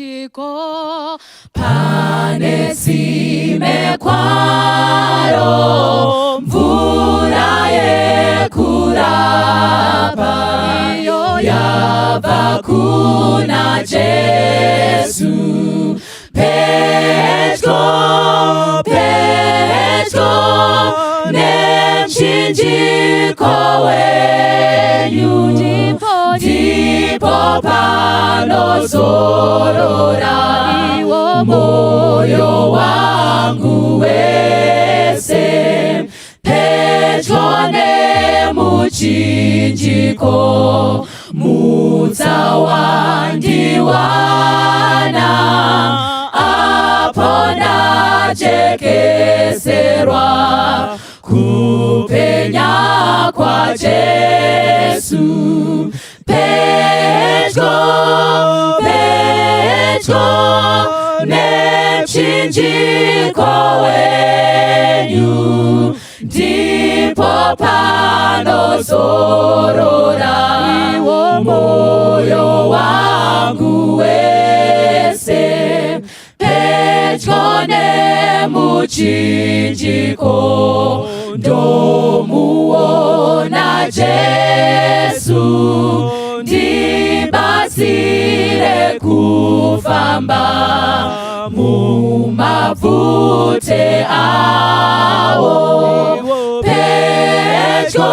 chinjiko pane tsime kwaro mvura yekurapa iyo yabva kuna Jesu pedyo nemchinjiko wenyu ndipo panozorora moyo wangu wese pedyo nemuchinjiko mudzawandiwana apo ndajekeserwa kupenya kwa Jesu pedyo nemchinjiko wenyu ndipo panozorora moyo wangu wese pedyo nemuchinjiko ndomuona Jesu ndibatsire kufamba mumabvute awo pedyo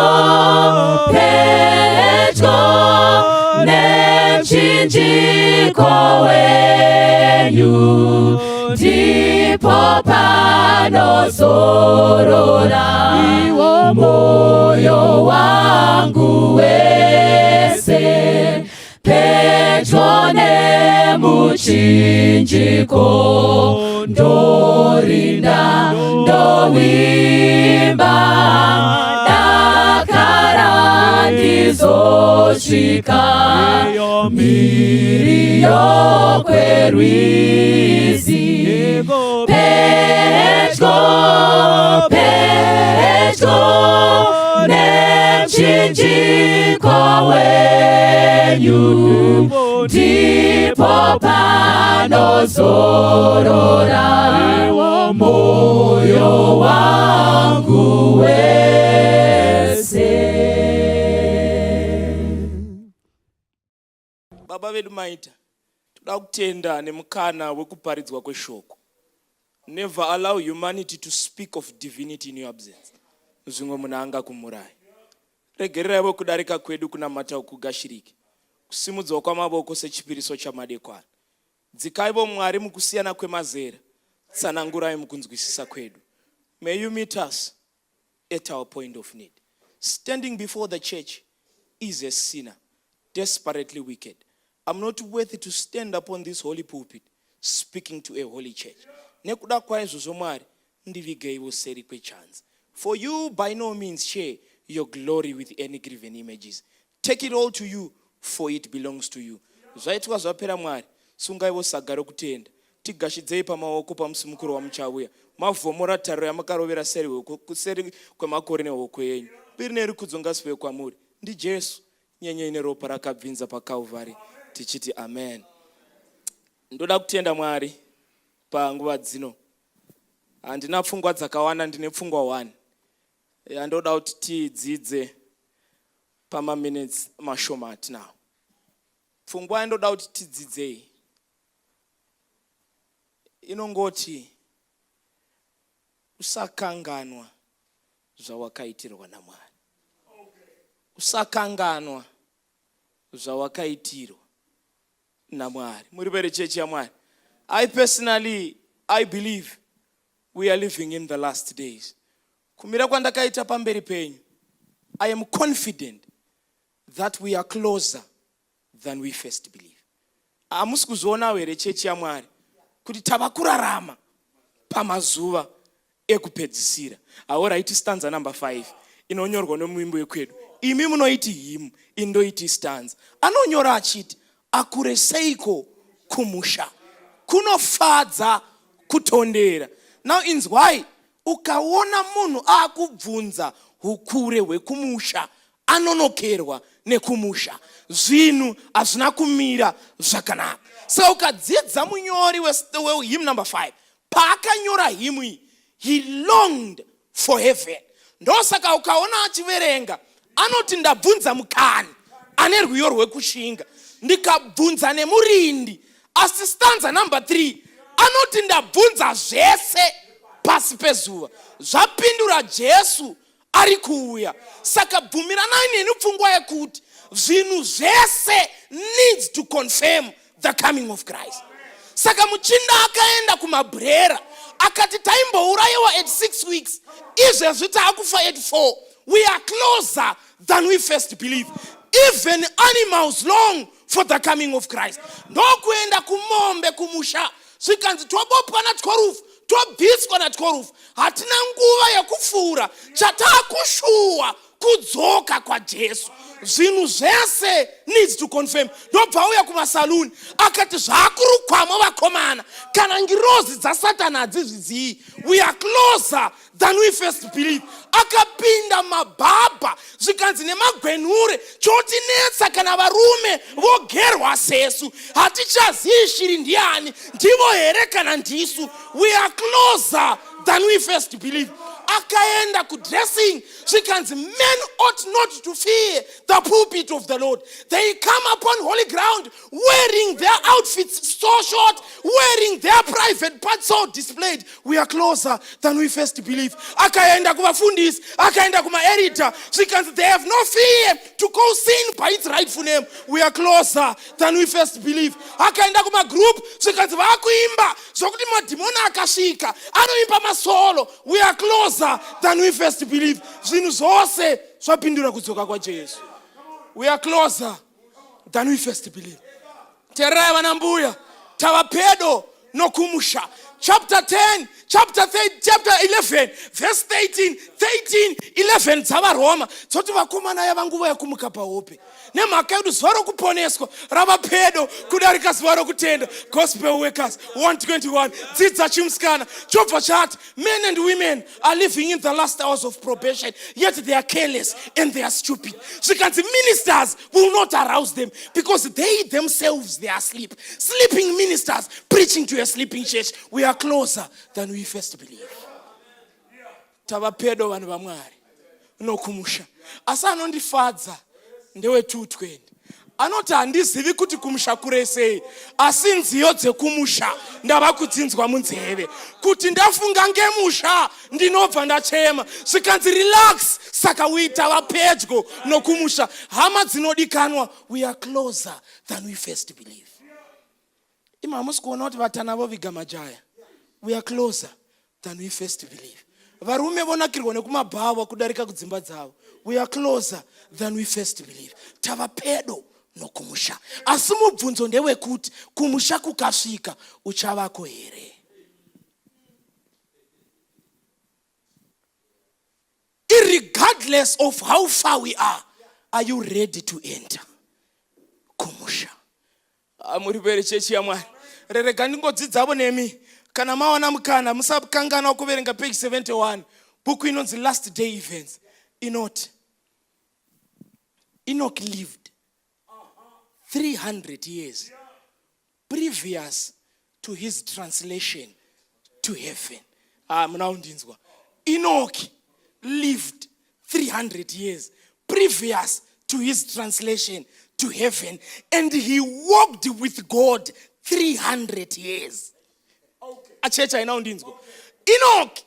nemchinjiko wenyu ndipo panozorora moyo wangu wese pedyo nemuchinjiko ndorinda ndowimba dakara ndizosvika mhiri yokwerwizi pedyo nemchinjiko wenyu ndipo panozorora moyo wangu wese. Baba vedu maita, toda kutenda nemukana wekuparidzwa kweshoko. Never allow humanity to speak of divinity in your absence. Zvimwe munhu angakumurai. Regererai kudarika kwedu kunamata kugashiriki. Kusimudzwa kwamaboko sechipiriso chamadekwana. Dzikaivo Mwari mukusiyana kwemazera. Tsanangurai mukunzwisisa kwedu. May you meet us at our point of need. Standing before the church is a sinner, desperately wicked. I'm not worthy to stand upon this holy pulpit speaking to a holy church. Nekuda kwaizvozvo Mwari ndivigeivo seri kwechanza. For you by no means share your glory with any graven images. Take it all to you, for it belongs to you. Zvaitwa zvapera Mwari, sungaivo saga rokutenda. Tigashidzei pamaoko pamusimukuro wamuchauya. Mavhomora tariro yamakarovera seri kwemakore nehoko yenyu. Biri nerikudzo ngasive kwamuri. Ndi Jesu, nyenyei neropa rakabvinza paKalvari. Tichiti amen. Ndoda kutenda Mwari panguva dzino. Handina pfungwa dzakawanda, ndine pfungwa 1. Ndoda kuti tidzidze pamaminutes mashoma atinawo. Pfungwa yandoda kuti tidzidzei inongoti usakanganwa zvawakaitirwa naMwari. Usakanganwa zvawakaitirwa naMwari. Muri vechechi yaMwari. I personally believe we are living in the last days. Kumira kwandakaita pamberi penyu, I am confident that we are closer than we first believe. Amusi kuzoona here chechi yaMwari kuti tava kurarama pamazuva ekupedzisira. Auraiti stanza number 5 inonyorwa nomuimbo wekwedu. Imi munoiti hymn, indoiti stanza. Anonyora achiti akure seiko kumusha, kunofadza kutondera. Now inzwai, ukaona munhu akubvunza ukure hwekumusha, anonokerwa nekumusha. Zvinhu hazvina kumira zvakanaka. Saka ukadzidza munyori hymn number 5, paakanyora hymn iyi, he longed for heaven. Ndosaka ukaona achiverenga, anoti ndabvunza mukani ane rwiyo rwekushinga, ndikabvunza nemurindi. Asi stanza number 3, anoti ndabvunza zvese pasi pezuva, zvapindura Jesu ari kuuya. Saka bvumiranai neni pfungwa yekuti zvinhu zvese needs to confirm the coming of Christ. Saka muchinda akaenda kumabhrera akati taimbourayiwa at 6 weeks, izvezvi taakufa at 4. We are closer than we first believe. Even animals long for the coming of Christ. Ndokuenda kumombe kumusha, zvikanzi twabopwa na12, twabviswa na12, hatina nguva yekufura, chataakushuwa kudzoka kwa Jesu. Zvinhu zvese needs to confirm. Ndobva uya kumasaluni akati zvakurukwamo vakomana, kana ngirozi dzasatani hadzizvizivi. We are closer than we first believe. Akapinda mabhabha, zvikanzi nemagwenhure, chotinetsa kana varume vogerwa sesu, hatichazivi shiri ndiani, ndivo here kana ndisu. We are closer than we first believe. Akaenda kudressing, zvikanzi men ought not to fear the pulpit of the Lord. They come upon holy ground wearing their outfits so short, wearing their private parts so displayed. We are closer than we first believe. Akaenda kuvafundisi, akaenda kuma-editor, zvikanzi they have no fear to call sin by its rightful name. We are closer than we first believe. Akaenda kuma-group, zvikanzi vakuimba zvokuti madhimoni akasvika anoimba masolo. We are closer than we first believe. Zvinhu zvose zvapindura kudzoka kwaJesu. We are closer than we first believe. Terai vanambuya, tava pedo nokumusha. Chapter 10, chapter 11, verse 13, 11 dzavaroma dzoti vakomana yava nguva yekumuka pahope. Nemhaka yedu zuva rokuponeswa rava pedo kudarika zuva rokutenda. Gospel Workers 121, dzidza chimusikana chobva chati, men and women are living in the last hours of probation, yet they are careless and they are stupid. Zvikanzi ministers will not arouse them because they themselves they are asleep. Sleeping ministers preaching to a sleeping church. We are closer than we first believe. Tava pedo vanhu vaMwari nokumusha. Asi anondifadza ndewe 220. Anoti handizivi kuti kumusha kuresei, asi nziyo dzekumusha ndava kudzinzwa munzeve. Kuti ndafunga ngemusha ndinobva ndachema. Zvikanzi relax, saka uitava pedyo nokumusha. Hama dzinodikanwa, we are closer than we first believe. Ima hamusi kuona kuti vatana voviga majaya. We are closer than we first believe. Varume vonakirwa nekumabhawa kudarika kudzimba dzavo. We are closer than we first believe. Tava pedo nokumusha. Asi mubvunzo ndewekuti kumusha kukasvika uchavako here? Irregardless of how far we are you ready to enter kumusha? Muri vere chechi yaMwari, rerega ndingodzidzavo nemi. Kana mawana mukana musakangana kuverenga page 71, buku inonzi Last Day Events. Enoch lived 300 years previous to his translation to heaven. Enoch lived 300 years previous to his translation to heaven, and he walked with God 300 years. Achecha inaundinzwa. Enoch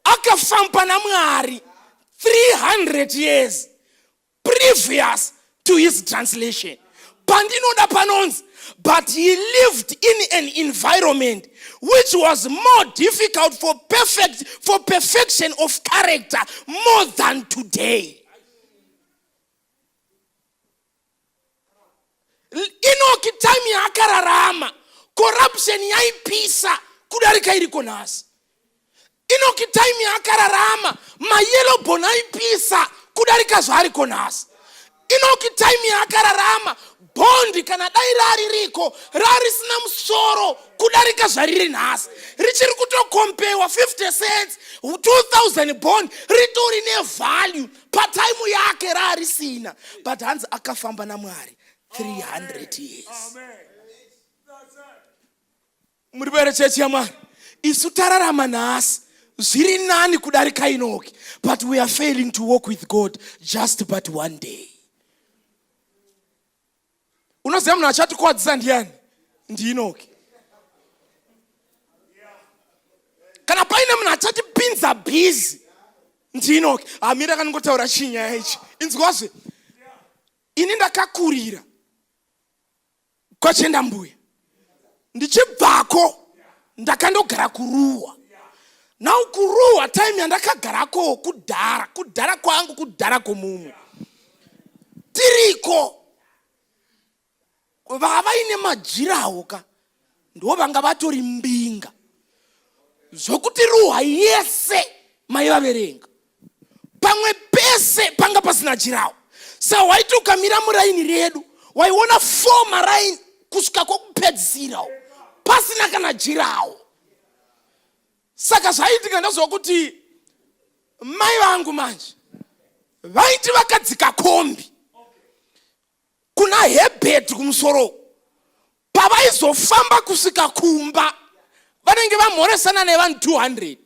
akafamba naMwari 300 years previous to his translation. Pandinoda panonzi, but he lived in an environment which was more difficult for perfection of character more than today. Enoch time yakararama, corruption yaipisa kudarika iriko nasi. Enoch time yakararama, mayellow bone aipisa kudarika zvariko nasi. Enoch time yakararama, bondi kana dai rari riko rari sina musoro kudarika zvariri nasi. Richiri kutokompewa 50 cents 2000 bond ritori ne value pa time yake rari sina. But hanzi akafamba naMwari 300 years. Amen. Muri bere chechi ya Mwari. Isu tararama nhasi zviri nani kudarika Enoch, but we are failing to walk with God just but one day. Unoziva munhu achatikwadzisa ndiani? Ndi Enoch. Kana paine munhu achatipinza bhizi, ndi Enoch. Amira kanongotaura chinyaya ichi. Inzwazve. Ini ndakakurira kwachenda mbuya. Ndichibvako ndakandogara kuruwa. Now kuruwa time yandakagarako kudhara kwangu kudhara kwomumu. Tiriko vavaine majirawo ka ndo vanga vatori mbinga zvokuti ruwa yese maivaverenga pamwe pese panga pasina jirawo. Sa waiti ukamira muraini redu waiona 4 maraini kusvika kwokupedzisira pasina kana jirawo. Saka zvaitika ndezvokuti mai vangu manje vaiti vakadzika kombi kuna hebheti kumusoro, pavaizofamba kusvika kumba vanenge vamhoresana nevanhu 200.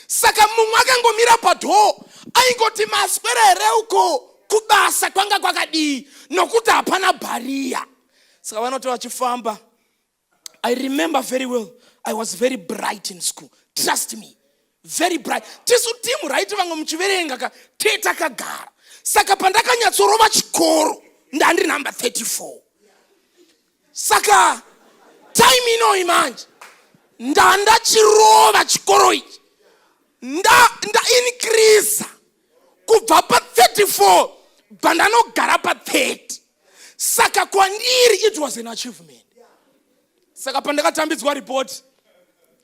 Saka mumwe akangomira padhoo aingoti maswerere uko kubasa kwanga kwakadii nokuti hapana bhariya. Saka vanoti vachifamba. I remember very well, I was very bright in school. Trust me, very bright. Tisu timu raiti vangu muchiverenga ka teta kagara. Saka pandakanyatsorova chikoro ndandiri number 34. Saka time ino imanje ndandachirova chikoro ichi nda increase kubva pa 34 bandanogara pa 30. Saka kwandiri it was an achievement. Saka pandakatambidzwa report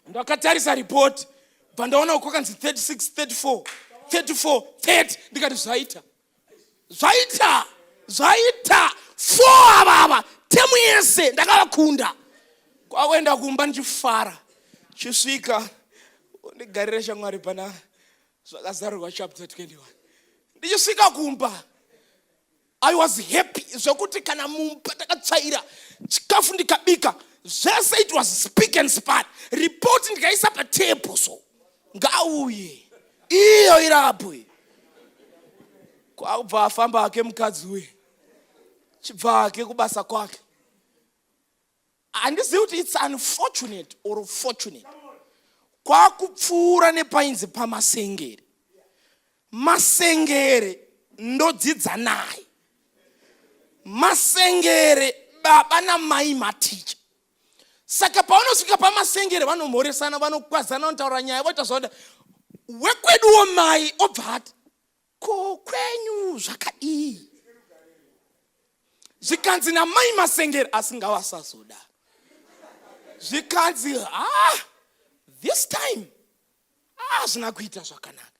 ndakatarisa report bandaona uko kanzi 36 34 30 ndikati zvaita 4 avava temu yese ndakavakunda. Kwakuenda kumba ndichifara chisvika ndigarire shamwari pana zvakazarirwa chapter 21. Ndichisvika kumba I was happy zvokuti kana mumba takatsvaira chikafu ndikabika zvese it was speak and span. Report ndikaisa patable so ngauye iyo irapo. Kwakubva afamba hake mukadzi uye chibva hake kubasa kwake. Handizivi kuti it's unfortunate or fortunate. Kwakupfuura nepainzi pamasengere. Masengere ndodzidza naye. Masengere baba namai maticha. Saka paunosvika pamasengere vanomhoresana vanokwazana vanotaura nyaya voita zvaoda wekweduwo mai obva ati ko kwenyu zvakadii. Zvikanzi namai masengere asingavasazoda. Zvikanzi this time zvina kuita zvakanaka.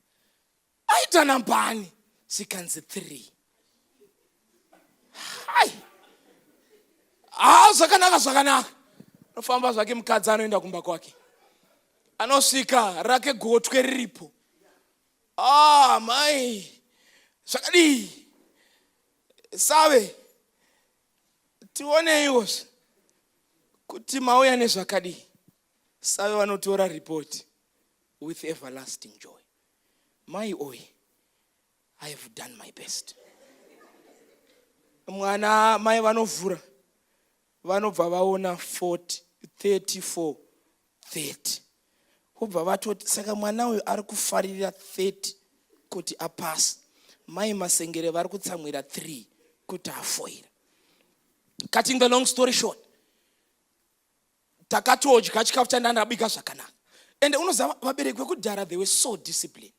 Aita nambani? Zvikanzi 3. Zvakanaka. Nofamba zvake mukadzi anoenda kumba kwake. Anosvika rake gotwe riripo. Mai zvakadii? Save tioneiwo kuti mauya nezvakadii. Save vanotora report with everlasting joy. Mai oi, I have done my best. Mwana mai vanovhura vanobva vaona 40 34 30. Ubva vatoti saka mwana uyu ari kufarira 30 kuti apasa. Mai masengere vari kutsamwira 3 kuti afoira. Cutting the long story short, takatodya chikafu chandandabika zvakanaka. And unoziva vabereki vekudhara they were so disciplined.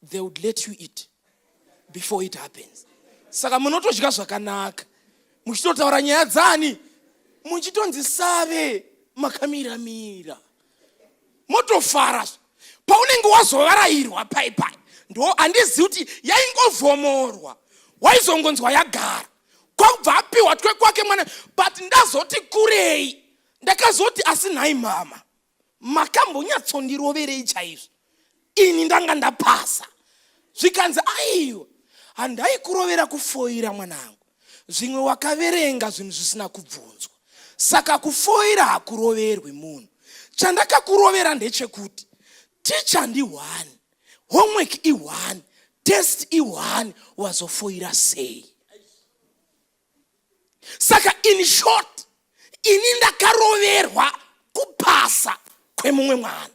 They would let you eat before it happens. Saka munotodya zvakanaka. Muchitotaura nyaya dzani muchitonzi Save makamira. Motofara. Paunenge wazovarairwa paipai. Ndo handizivi kuti yaingovhomorwa. Waizongonzwa yagara. Kwakubva apiwa kwake mwana. But ndazoti kurei. Ndakazoti asi nhai mama. Makambonyatsondiroverei chaizvo. Ini ndanga ndapasa. Zvikanzi aiwa. Handai kurovera kufoira mwanangu. Zvimwe wakaverenga zvinhu zvisina kubvunzwa. Saka kufoira hakuroverwi munhu. Chandakakurovera ndechekuti teacher ndi1, homework i1, test i1, wazofoira sei. Saka in short, ini ndakaroverwa kupasa kwemumwe mwana.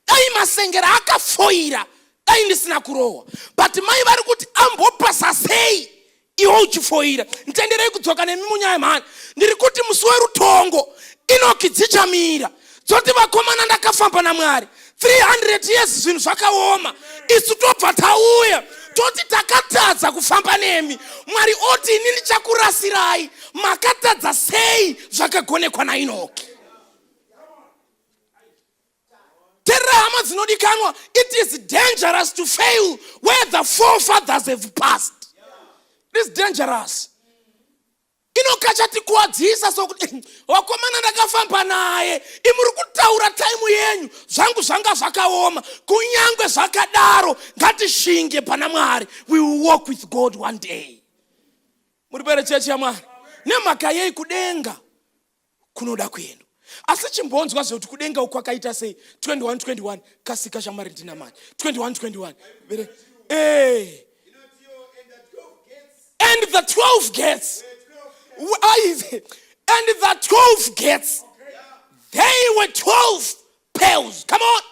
Dai masengera akafoira, dai ndisina kurohwa. But mai vari kuti ambopasa sei iwo uchifoira. Ntenderei kudzoka nemi munyaya mhani. Ndiri kuti musi werutongo Enoch dzichamira. Dzoti vakomana ndakafamba naMwari 300 years zvinhu zvakaoma. Isu tobva tauya toti takatadza kufamba nemi. Mwari oti ini ndichakurasirai. Makatadza sei zvakagonekwa naEnoch. Terahama dzinodikanwa, it is dangerous to fail where the forefathers have passed. It is dangerous. Inokachatikuwadzisa sokuti wakomana ndakafamba naye imuri kutaura time yenyu zvangu zvanga zvakaoma kunyangwe zvakadaro ngatishinge pana Mwari. We will walk with God one day. Muri pere chechi ya Mwari nemhaka yei kudenga kunoda kuenda. Asi chimbonzwa zvekuti kudenga uko kwakaita sei 21 kasika shamari ndina manje 21 and the 12 gates. And the 12 gates, they were 12 pearls. Come on.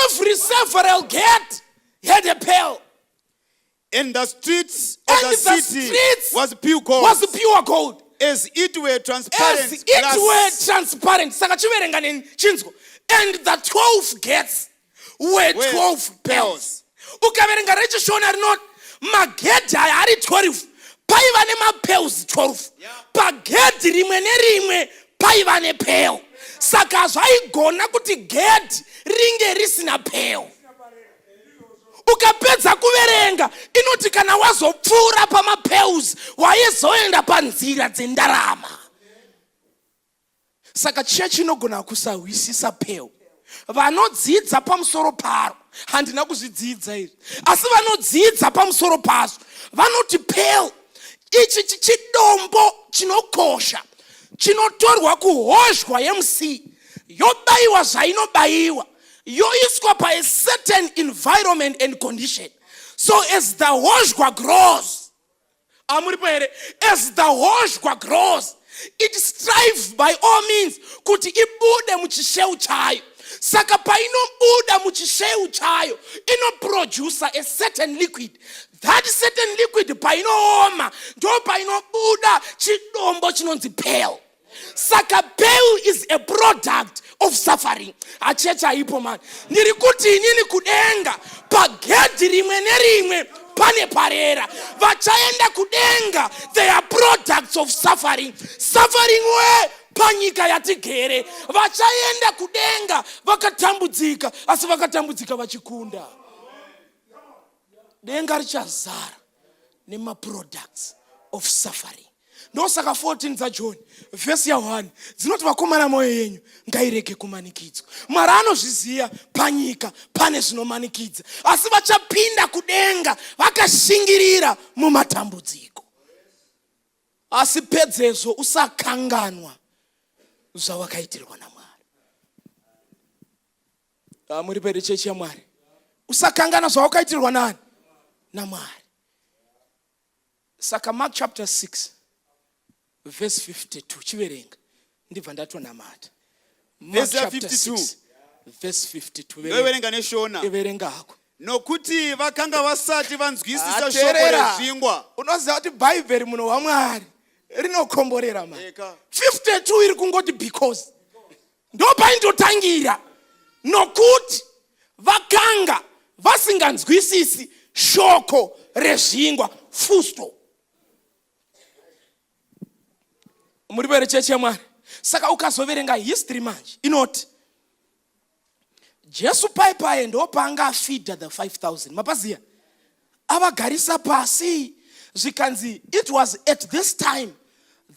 Every several gate had a pearl. And the streets of the city was pure gold. As it were transparent. Saka chiverenga nechinzwa. And the 12 gates were 12 pearls. Ukaverenga rechishona rinoti magedhi aya ari 12. Paiva nemapearls 12. Pagedhi rimwe nerimwe paiva nepearl. Saka zvaigona kuti gedhi ringe risina pearl. Ukapedza kuverenga inoti kana wazopfuura pamapearls waizoenda panzira dzendarama. Saka chechi inogona kusahwisisa pearl. Vanodzidza pamusoro paro handina kuzvidzidza izvi, asi vanodzidza pamusoro pazo vanoti pearl ichi chidombo chinokosha chinotorwa kuhozhwa yemusi yobayiwa zvainobayiwa yoiswa pa a certain environment and condition. So as the hozhwa grows, as the hozhwa grows, it strives by all means kuti ibude muchisheu chayo. Saka painobuda muchisheu chayo inoproduce a certain liquid. That certain liquid painooma ndo painobuda chidombo chinonzi pearl. Saka pearl is a product of suffering. Achecha ipo man. Ndiri kuti inini kudenga pagedhi rimwe nerimwe pane parera. Vachaenda kudenga, they are products of suffering. Suffering we panyika yatigere. Vachaenda kudenga vakatambudzika, asi vakatambudzika vachikunda. Denga richazara nema products of suffering. Ndosaka 14 za John verse ya 1 dzinoti vakomana moyo yenyu ngairege kumanikidzwa. Mwari anozviziva panyika pane zvinomanikidza, asi vachapinda kudenga vakashingirira mumatambudziko. Asi pedzezvo usakanganwa zvawakaitirwa naMwari. Muri pere chechi ya Mwari. Usakangana zvawakaitirwa nani? naMwari. Saka Mark chapter 6 verse 52 chiverenga ndibva ndatonamata. Verse 52 verse 52 verenga neshona verenga hako. Nokuti vakanga vasati vanzwisisa shoko rezvingwa. Unoziva kuti Bible muno waMwari rinokomborera man. 52 iri kungoti because ndo paindotangira. Nokuti vakanga vasinganzwisisi shoko rezvingwa fusto. Muri pere chechi ya Mwari. Saka ukazoverenga history manje inoti Jesu paipai ndo paanga feed the 5,000 mapaziya avagarisa pasi zvikanzi it was at this time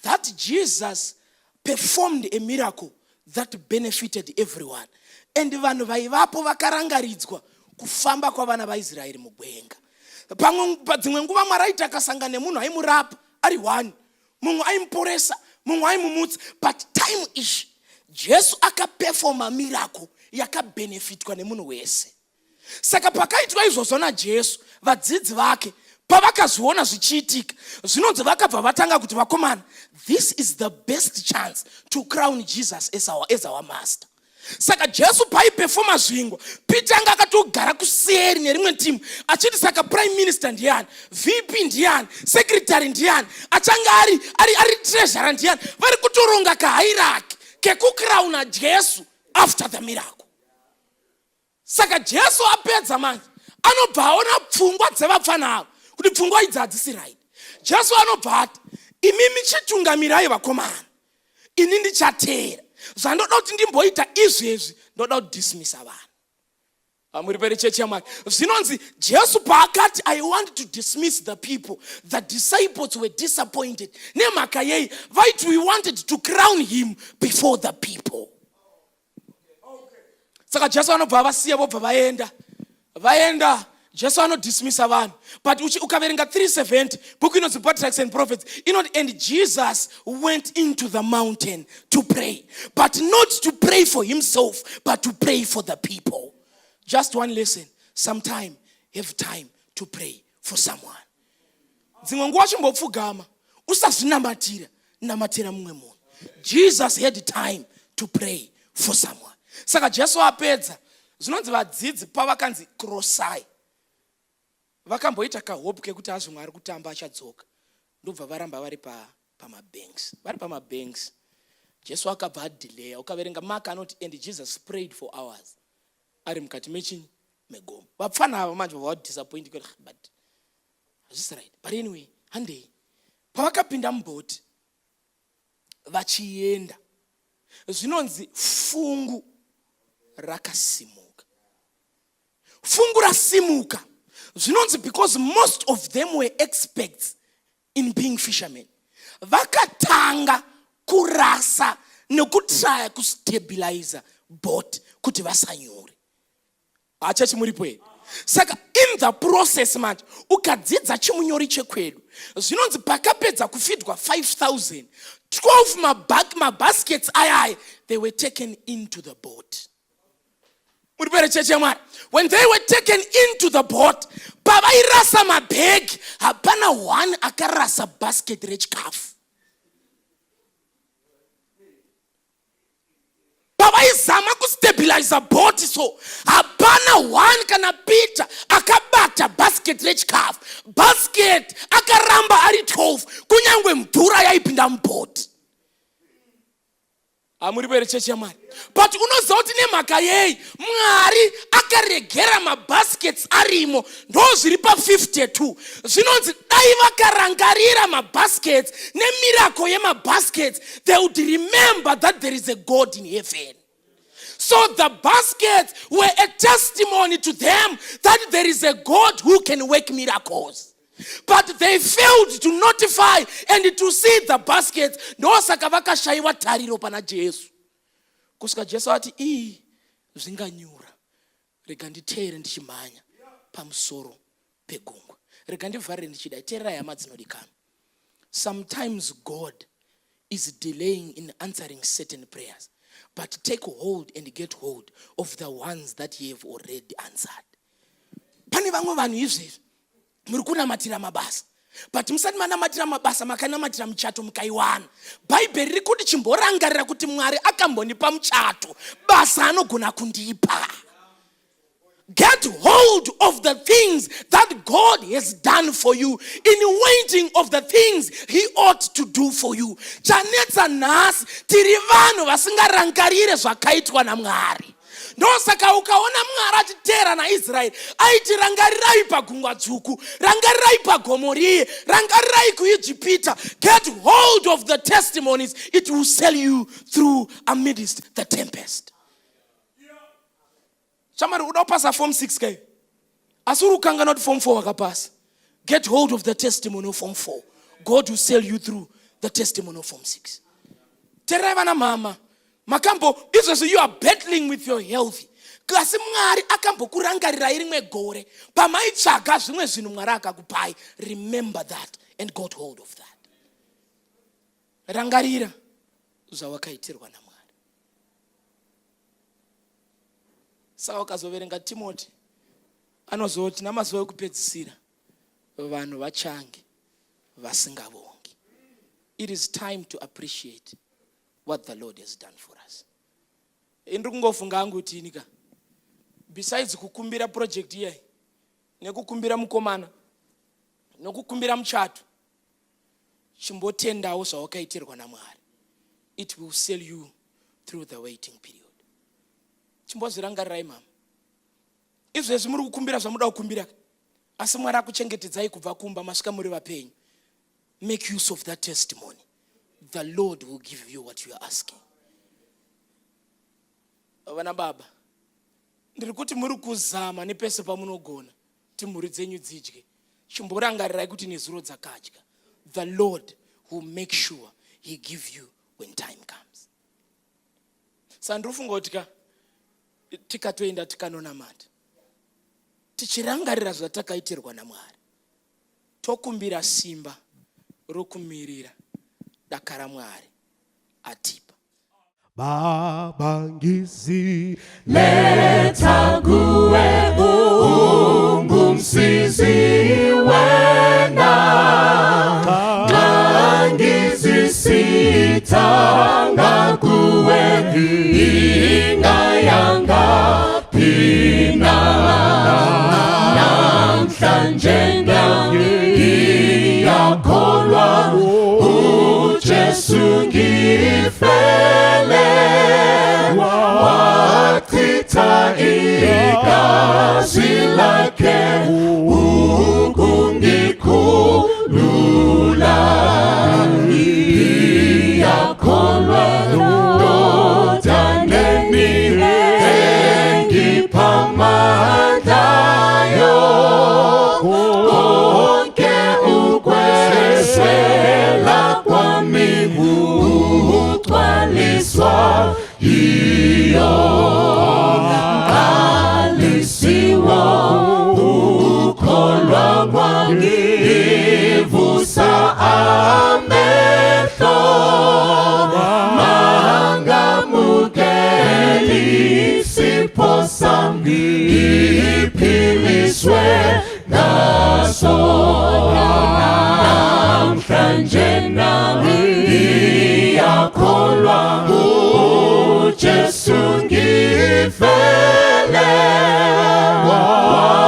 that Jesus performed a miracle that benefited everyone. And vanhu vaivapo vakarangaridzwa kufamba kwavana vaIsraeri mugwenga. Padzimwe nguva Mwari aita akasangana nemunhu aimurapa ari one, mumwe aimuporesa, mumwe aimumutsa, but time ishi Jesu akaperforma miracle yakabenefitwa nemunhu wese. Saka pakaitwa izvozvo naJesu, vadzidzi vake pavakaziona zvichiitika, zvinonzi vakabva vatanga kuti vakomana, this is the best chance to crown Jesus as our master. Saka Jesu paiperforma zvingwa, Peter anga akatogara kuseri nerimwe timu achiti saka prime minister ndiani, VP ndiani, secretary ndiani, achanga ari treasurer ndiani, vari kutoronga kahierarchy kekukrauna Jesu after the miracle. Saka Jesu apedza manje anobva aona pfungwa dzevapfana avo kuti pfungwa idzi hadzisi right. Jesu anobva ati, imi michitungamirai vakomana, ini ndichateera. Zvandoda kuti ndimboita izvezvi, ndoda kudismissa vanhu. Amuri pere chechi yaMwari. Zvinonzi Jesu paakati I want to dismiss the people, the disciples were disappointed. Nemhaka yei vaiti we wanted to crown him before the people. Saka Jesu anobva avasiya vobva vaenda. Jesu anodismissa vanhu. But ukaverenga 3:70, book inonzi Patriarchs and Prophets, and Jesus went into the mountain to pray, but not to pray for himself, but to pray for the people. Just one lesson. Sometime have time to pray for someone. Dzimwe nguva chimbopfugama usazvinamatira mumwe munhu. Jesus had time to pray for someone. Saka Jesu apedza, zvinonzi vadzidzi pavakanzi krosai, vakamboita kahope kekuti azvi Mwari kutamba achadzoka, ndobva varamba vari pamabanks. Jesu akabva adelaya. Ukaverenga Mark anoti and Jesus prayed for hours ari mukati megomba. Vapfana ava manje vava disappointed, but hazvisi right. But anyway, handei pavakapinda mubhoti vachienda, zvinonzi fungu rakasimuka. Fungu rasimuka, zvinonzi because most of them were experts in being fishermen. Vakatanga kurasa nekutraya kustabilize boat kuti vasanyore. Achachi muripo here. Saka in the process manje ukadzidza chimunyori chekwedu, zvinonzi pakapedza kufidwa 5,000, 12 mabaskets ayaya they were taken into the boat. When they were taken into the boat, pavairasa mabhegi, hapana one akarasa basket rechikafu. Pavaizama kustabilize boat, so hapana one kana Peter akabata basket rechikafu. Basket akaramba ari 12, kunyangwe mvura yaipinda mubhoti. Amuribere chechi yaMwari. But unoziva kuti nemhaka yei Mwari akaregera mabaskets arimo ndozviri pa 52. Zvinonzi dai vakarangarira mabaskets nemiracle yemabaskets, they would remember that there is a God in heaven. So the baskets were a testimony to them that there is a God who can work miracles. But they failed to notify and to see the baskets. Ndosaka vakashaiwa tariro pana Jesu. Kusika Jesu ati zvinganyura, rega nditeere ndichimhanya pamusoro pegungwa, rega ndivharire ndichidai, teererai hama dzinodikana. Sometimes God is delaying in answering certain prayers, but take hold and get hold of the ones that he have already answered. Pane vamwe vanhu izvezvi muri kunamatira mabasa, but musati manamatira mabasa makanamatira muchato mukaiwana. Bhaibheri riri kuti chimborangarira kuti Mwari akambonipa muchato, basa anogona kundipa. Get hold of the things that God has done for you in waiting of the things he ought to do for you. Chanetsa nhasi tiri vanhu vasingarangarire zvakaitwa naMwari. Ndosaka ukaona Mwari achiteera naIsraeri aiti rangarirai pagungwa dzvuku, rangarirai paGomoriye, rangarirai kuIjipita. Get hold of the testimonies, it will sail you through amidst the tempest. Chamari uda pasa form 6k. Asuru kanga not form 4 wakapasa. Get hold of the testimony of form 4. God will sail you through the testimony of form 6. Tereva na mama. Makambo, you are battling with your health. Kasi Mwari akambo kurangarira irimwe gore. Pamaitsvaga zvimwe zvinhu Mwari akakupai. Remember that and got hold of that. Rangarira zvawakaitirwa naMwari. Saka ukazoverenga Timothy anozoti namazuva ekupedzisira vanhu vachange vasingavongi. It is time to appreciate what the Lord has done for us. Indiri kungofunga hangu kuti inika besides kukumbira project iyai nekukumbira mukomana nekukumbira muchato, chimbotendawo zvawakaitirwa naMwari. It will sell you through the waiting period. Chimbozvirangarirai mama, izvezvi muri kukumbira zvamuda kukumbira, asi Mwari akuchengetedzai kubva kumba masvika muri vapenyu. Make use of that testimony. The Lord will give you what you are asking. Vana baba, ndiri kuti muri kuzama nepese pamunogona kuti mhuri dzenyu dzidye. Chimborangarirai kuti nezuro dzakadya. The Lord will make sure he give you when time comes. Sandrufunga kuti tikatoenda tikanonamata, tichirangarira zvatakaitirwa naMwari, tokumbira simba rokumirira dakara Mwari atipa. Baba ngizi letha kuwe ungumsizi wena, ngangizisitanga kuwe ingayanga phina, namhlanje ngiyakholwa uJesu ngifele, wachitha igazi lakhe ukungikhulula. Ngiyakholwa ndodaneni engipha amandlayo, konke ukweswela kwami ugcwaliswa yiyo. Ngalisiwo ukholwa kwami ivusa amehlo, mangamukeli isipho sami ngiphiliswe ngaso. Namhlanje ngiyakholwa uJesu ngifele,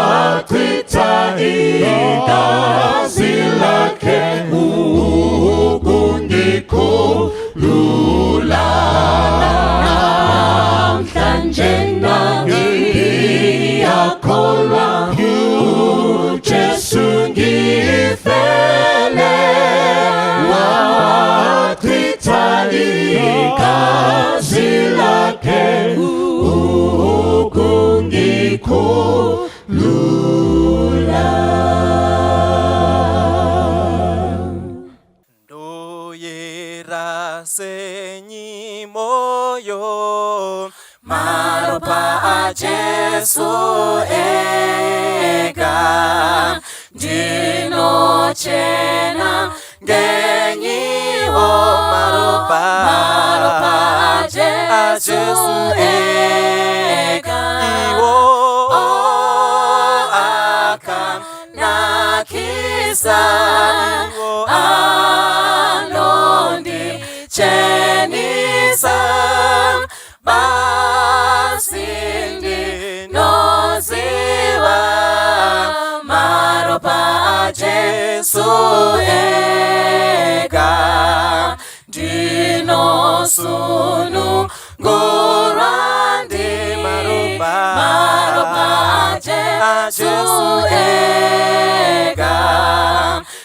wachitha igazi lakhe ukungikhulula. Namhlanje ngiyakholwa uJesu ngifele, wachitha igazi lakhe ukungikhulula. Ndoyera senyimoyo, maropa a Jesu ega, ndinochena ngenyiwo. Maropa a Jesu ega, iwo akanakisa, anondichenisa, basi ndinoziva. Maropa a Jesu ega, ndinosunungurwa ndi maropa a Jesu ega,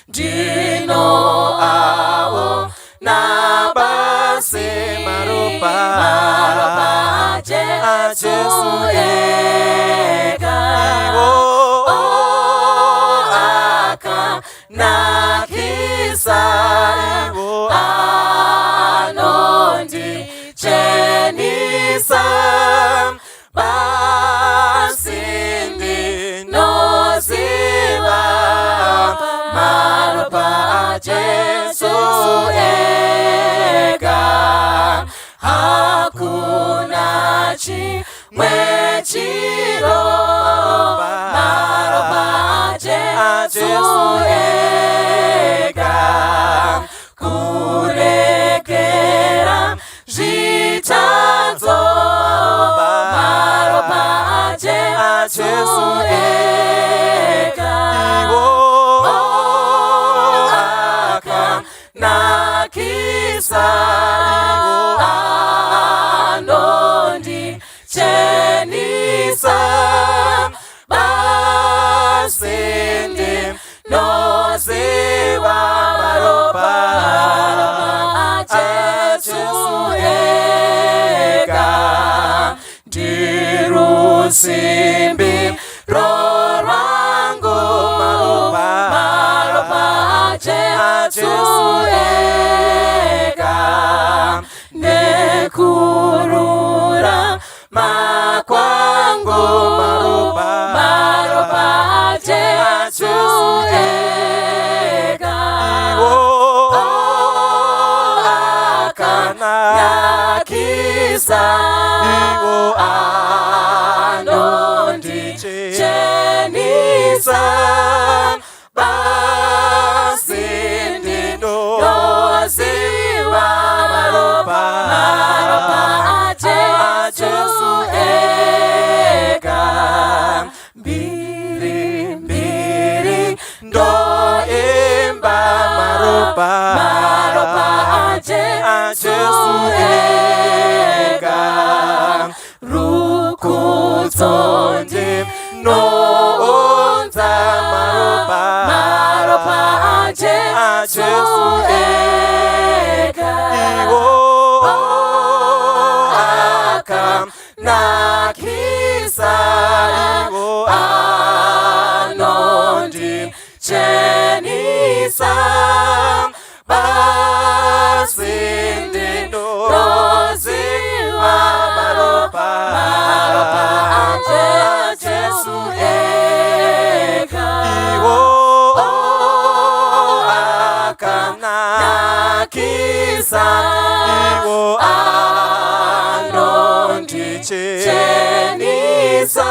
ndinoawo nabasi. Maropa a Jesu ega, iwo akanakisa, iwo anondichenisa, basi ndinoziva. Maropa a Jesu ega, hakuna chimwe chiro maropa Jesu ega kurekera zvitadzo maropa Jesu ega akanakisa anondichenisa basindi noziva maropa Jesu ega ndirusimbi rorwangu maropa Jesu ega nekurura makwangu maropa Jesu ega akanakisa anondichenisa basindi noziva maropa Jesu ega mbiri mbiri ndoimba maropa Jesu ega rukutsondi nounza maropa Jesu ega akanakisa anondichenisa basindi noziva maropa Jesu ega akanakisa anondichenisa